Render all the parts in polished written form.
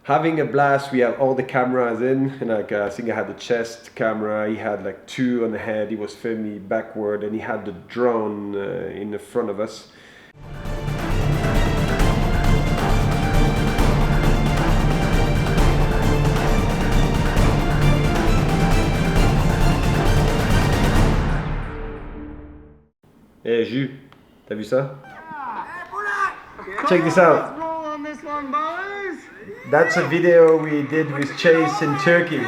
having a blast. We have all the cameras in, and like I think I had the chest camera, he had like two on the head, he was filming me backward, and he had the drone in the front of us. Hey Jus, t'as vu ça? Check this out. That's a video we did with Chase in Turkey.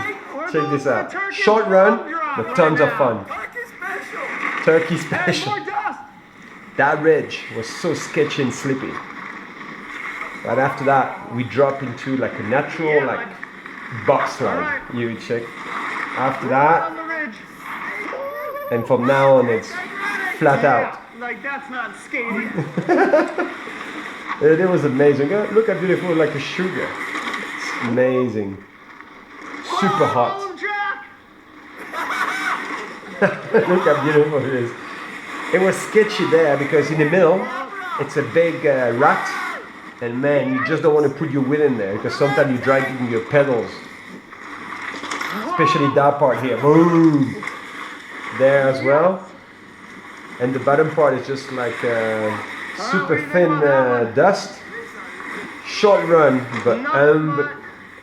Check this out. Short run, but tons of fun. Turkey special. That ridge was so sketchy and slippy. Right after that, we drop into like a natural like box slide. You check. After that, and from now on it's flat out. Like that's not skating. It was amazing. Look how beautiful, like a sugar. It's amazing. Super hot. Look how beautiful it is. It was sketchy there because in the middle, it's a big rat. And man, you just don't want to put your wheel in there because sometimes you drag in your pedals. Especially that part here. Boom! There as well. And the bottom part is just like super thin dust. Short run, but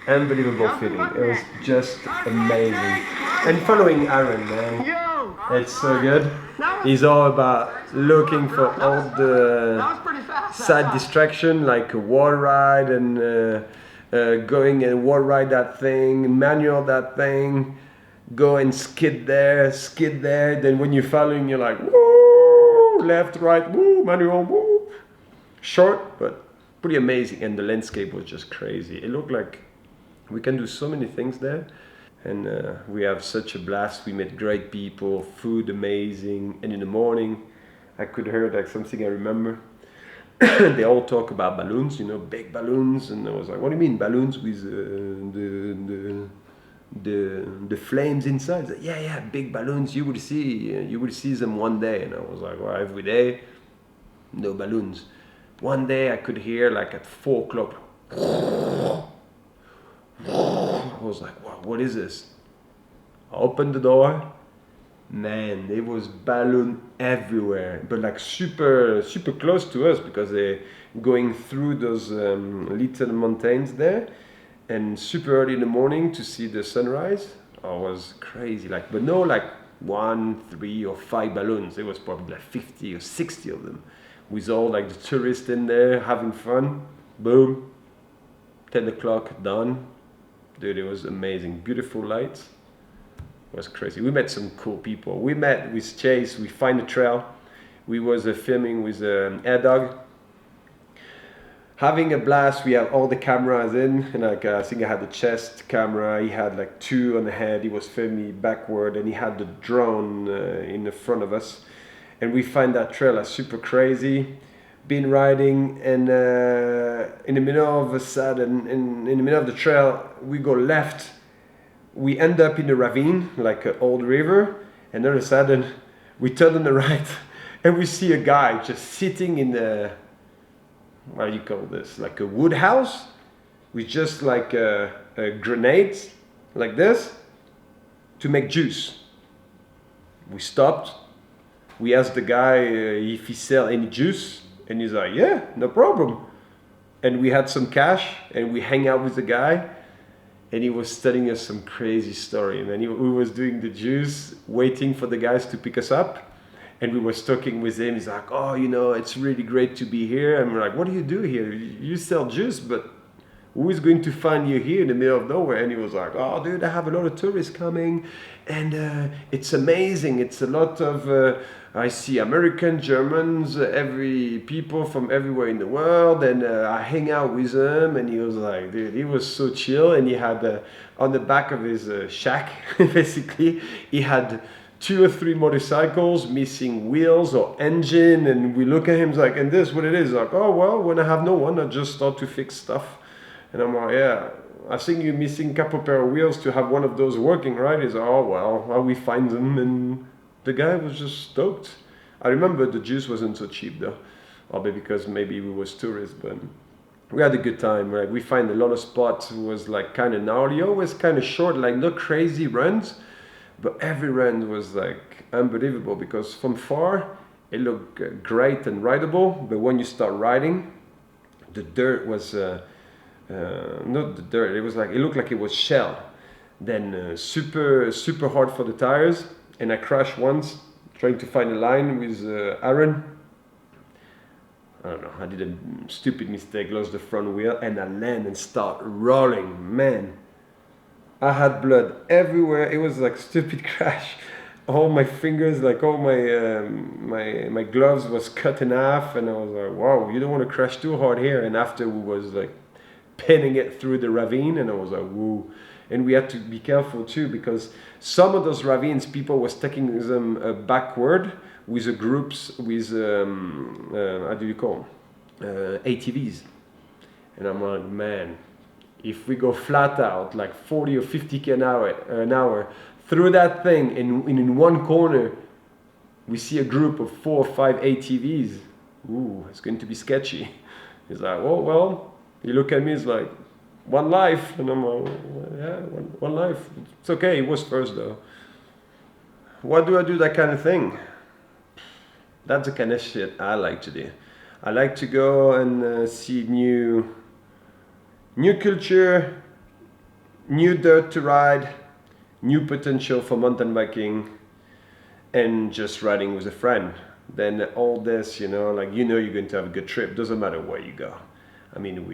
unbelievable feeling. It was just amazing. And following Aaron, man, it's so good. He's all about looking for all the side distraction, like a water ride and going and water ride that thing, manual that thing, go and skid there. Then when you're following, you're like, woo, left, right, woo, manual, woo. Short, but pretty amazing. And the landscape was just crazy. It looked like we can do so many things there. And we have such a blast. We met great people, food amazing. And in the morning, I could hear like something I remember. They all talk about balloons, you know, big balloons. And I was like, what do you mean balloons with the flames inside? Like, yeah, big balloons. You will see them one day. And I was like, well, every day, no balloons. One day I could hear like at 4 o'clock. I was like, wow, what is this? I opened the door. Man, there was balloon everywhere, but like super close to us because they're going through those little mountains there, and super early in the morning to see the sunrise. Oh, it was crazy. Like, but no, like 1, 3, or 5 balloons. There was probably like 50 or 60 of them, with all like the tourists in there having fun. Boom, 10 o'clock done. Dude, it was amazing. Beautiful lights. It was crazy. We met some cool people. We met with Chase. We find a trail. We was filming with Airdog. Having a blast. We have all the cameras in, and like I think I had the chest camera. He had like 2 on the head. He was filming me backward, and he had the drone in the front of us. And we find that trail super crazy. Been riding, and in the middle of a sudden, in the middle of the trail, we go left. We end up in a ravine, like an old river, and all of a sudden, we turn on the right, and we see a guy just sitting in the, what do you call this, like a wood house, with just like a grenades, like this, to make juice. We stopped. We asked the guy if he sell any juice. And he's like, yeah, no problem. And we had some cash, and we hang out with the guy, and he was telling us some crazy story, man. We was doing the juice, waiting for the guys to pick us up, and we was talking with him. He's like, oh, you know, it's really great to be here. And we're like, what do you do here? You sell juice, but who is going to find you here in the middle of nowhere? And he was like, oh, dude, I have a lot of tourists coming, and it's amazing. It's a lot of... I see American, Germans, every people from everywhere in the world, and I hang out with them. And he was like, dude, he was so chill. And he had on the back of his shack, basically, he had 2 or 3 motorcycles missing wheels or engine. And we look at him like, and this what it is? Like, oh well, when I have no one, I just start to fix stuff. And I'm like, yeah, I think you're missing a couple pair of wheels to have one of those working, right? He's like, oh well, how we find them? And the guy was just stoked. I remember the juice wasn't so cheap though, or because maybe we was tourists, but we had a good time. Like we find a lot of spots. It was like kind of gnarly, always kind of short, like no crazy runs, but every run was like unbelievable because from far it looked great and rideable, but when you start riding, the dirt was not the dirt. It was like it looked like it was shell. Then super hard for the tires, and I crashed once trying to find a line with Aaron. I don't know, I did a stupid mistake, lost the front wheel, and I land and start rolling. Man, I had blood everywhere. It was like stupid crash. All my fingers, like all my gloves was cut in half, and I was like, wow, you don't want to crash too hard here. And after we was like pinning it through the ravine, and I was like, whoa. And we had to be careful too, because some of those ravines, people was taking them backward with the groups, with, how do you call them? ATVs. And I'm like, man, if we go flat out, like 40 or 50 km an hour through that thing, and in one corner, we see a group of 4 or 5 ATVs, ooh, it's going to be sketchy. He's like, oh, well, you look at me, it's like, one life. And I'm like, yeah, one life. It's okay, it was first though. Why do I do that kind of thing? That's the kind of shit I like to do. I like to go and see new culture, new dirt to ride, new potential for mountain biking, and just riding with a friend. Then all this, like you're going to have a good trip. Doesn't matter where you go. I mean,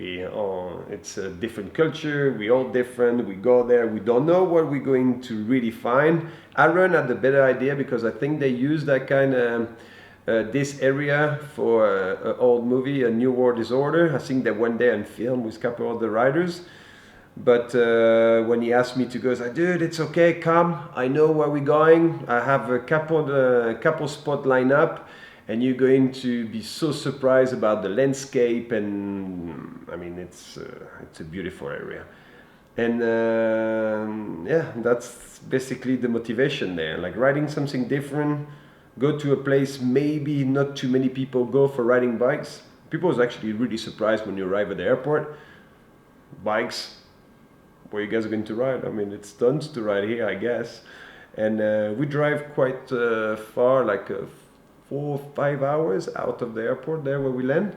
it's a different culture. We're all different. We go there. We don't know what we're going to really find. Aaron had the better idea because I think they use that kind of this area for an old movie, A New World Disorder. I think they went there and filmed with a couple of the riders. But when he asked me to go, I said, dude, it's okay, come. I know where we're going. I have a couple spot lined up, and you're going to be so surprised about the landscape. And I mean, it's a beautiful area. And yeah, that's basically the motivation there. Like riding something different, go to a place maybe not too many people go for riding bikes. People was actually really surprised when you arrive at the airport. Bikes, where you guys are going to ride? I mean, it's tons to ride here, I guess. And we drive quite far, like 4 or 5 hours out of the airport there where we land.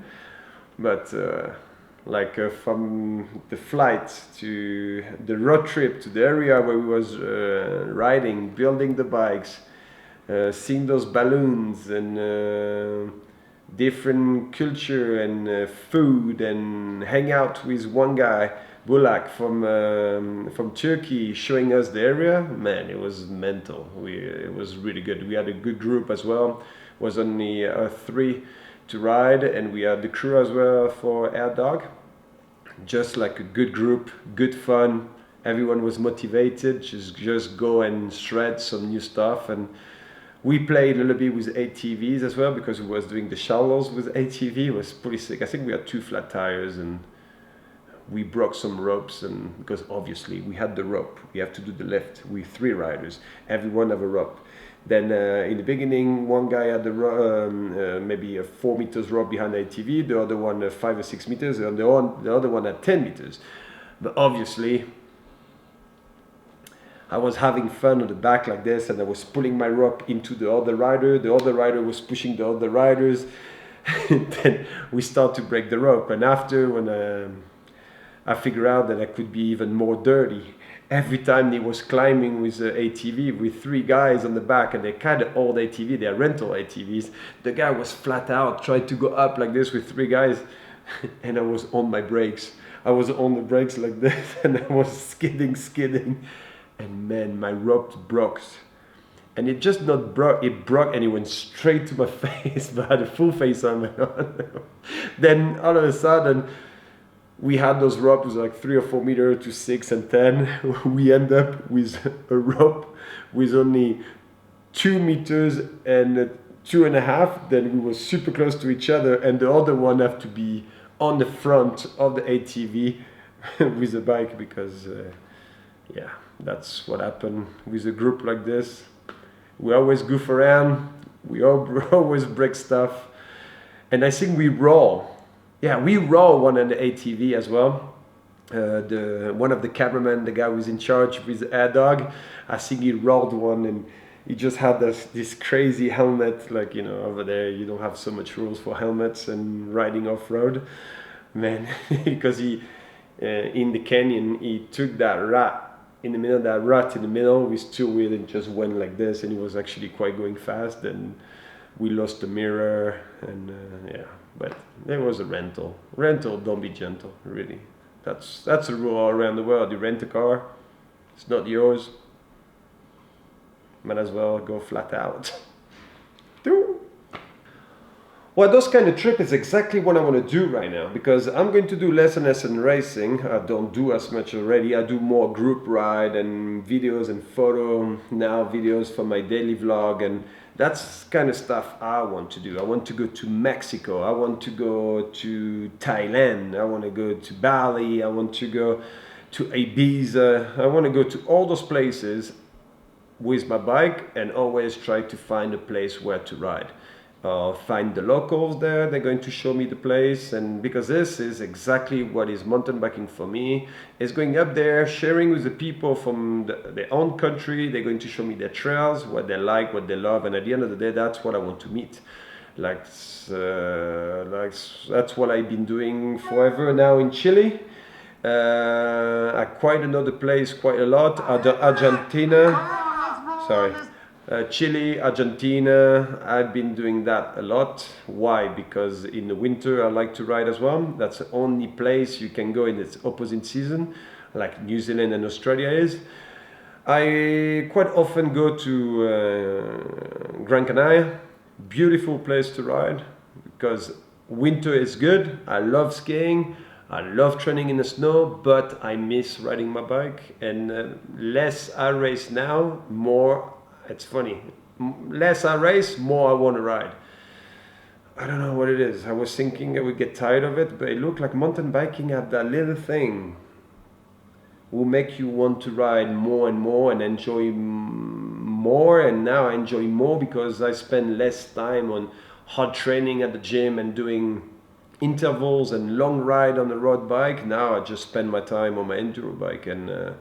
But from the flight to the road trip to the area where we was riding, building the bikes, seeing those balloons and different culture and food, and hang out with one guy, Bulak from Turkey, showing us the area. Man, it was mental. It was really good. We had a good group as well. It was only 3 to ride, and we had the crew as well for Airdog. Just like a good group, good fun. Everyone was motivated. Just go and shred some new stuff. And we played a little bit with ATVs as well, because we was doing the shallows with ATV. It was pretty sick. I think we had 2 flat tires, and we broke some ropes, and because obviously we had the rope, we have to do the lift. We 3 riders, everyone have a rope. Then in the beginning, one guy had maybe a 4 meters rope behind the ATV, the other one 5 or 6 meters, and the other one had 10 meters. But obviously, I was having fun on the back like this, and I was pulling my rope into the other rider. The other rider was pushing the other riders. Then we start to break the rope. And after, when I figured out that I could be even more dirty, every time he was climbing with the ATV with 3 guys on the back, and they're kind of old ATV, they're rental ATVs. The guy was flat out, tried to go up like this with 3 guys, and I was on my brakes. I was on the brakes like this, and I was skidding. And man, my rope broke. And it just not broke, it broke and it went straight to my face, but I had a full face on. Then all of a sudden, we had those ropes like 3 or 4 meters to 6 and 10. We end up with a rope with only 2 meters and 2.5. Then we were super close to each other, and the other one have to be on the front of the ATV with the bike, because yeah, that's what happened with a group like this. We always goof around, we always break stuff, and I think we roll Yeah, we roll one on the ATV as well. One of the cameramen, the guy who was in charge with Airdog, I think he rolled one and he just had this crazy helmet. Like, you know, over there you don't have so much rules for helmets and riding off-road. Man, because he in the canyon, he took that rat in the middle, that rut in the middle with two wheels and just went like this, and he was actually quite going fast, and we lost the mirror, and yeah, but there was a rental. Don't be gentle, really. That's a rule all around the world. You rent a car, it's not yours, might as well go flat out. Well, those kind of trip is exactly what I want to do right now, because I'm going to do less and less in racing. I don't do as much already. I do more group ride and videos and photo, now videos for my daily vlog, and that's kind of stuff I want to do. I want to go to Mexico. I want to go to Thailand. I want to go to Bali. I want to go to Ibiza. I want to go to all those places with my bike and always try to find a place where to ride. Find the locals there, they're going to show me the place, and because this is exactly what is mountain biking for me, is going up there, sharing with the people from their own country. They're going to show me their trails, what they like, what they love, and at the end of the day, that's what I want to meet. Like that's what I've been doing forever now in Chile. I quite another place quite a lot, Argentina, sorry. Chile, Argentina, I've been doing that a lot. Why? Because in the winter I like to ride as well. That's the only place you can go in its opposite season, like New Zealand and Australia is. I quite often go to Gran Canaria, beautiful place to ride, because winter is good. I love skiing, I love training in the snow, but I miss riding my bike, and less I race now, more. It's funny, less I race, more I want to ride. I don't know what it is. I was thinking I would get tired of it, but it looked like mountain biking had that little thing will make you want to ride more and more and enjoy more. And now I enjoy more because I spend less time on hard training at the gym and doing intervals and long ride on the road bike. Now I just spend my time on my enduro bike, and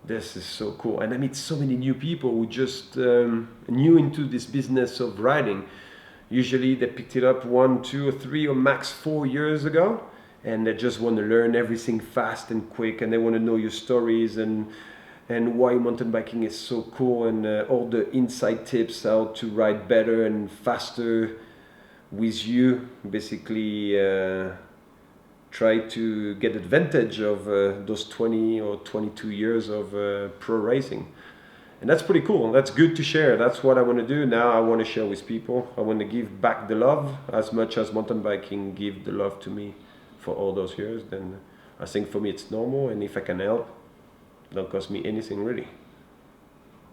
this is so cool. And I meet so many new people who just new into this business of riding. Usually they picked it up 1, 2, or 3 or max 4 years ago, and they just want to learn everything fast and quick, and they want to know your stories and why mountain biking is so cool, and all the inside tips how to ride better and faster with you. Basically try to get advantage of those 20 or 22 years of pro racing. And that's pretty cool. That's good to share. That's what I want to do now. I want to share with people. I want to give back the love as much as mountain biking give the love to me for all those years. Then I think for me it's normal, and if I can help, it don't cost me anything really.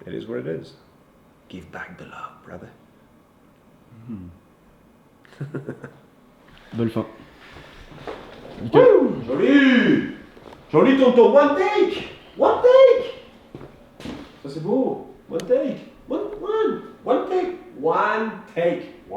It is what it is. Give back the love, brother. Belle fin. Woo! Joli! Joli tonton, one take! One take! Ça c'est beau! One take! One take! One take!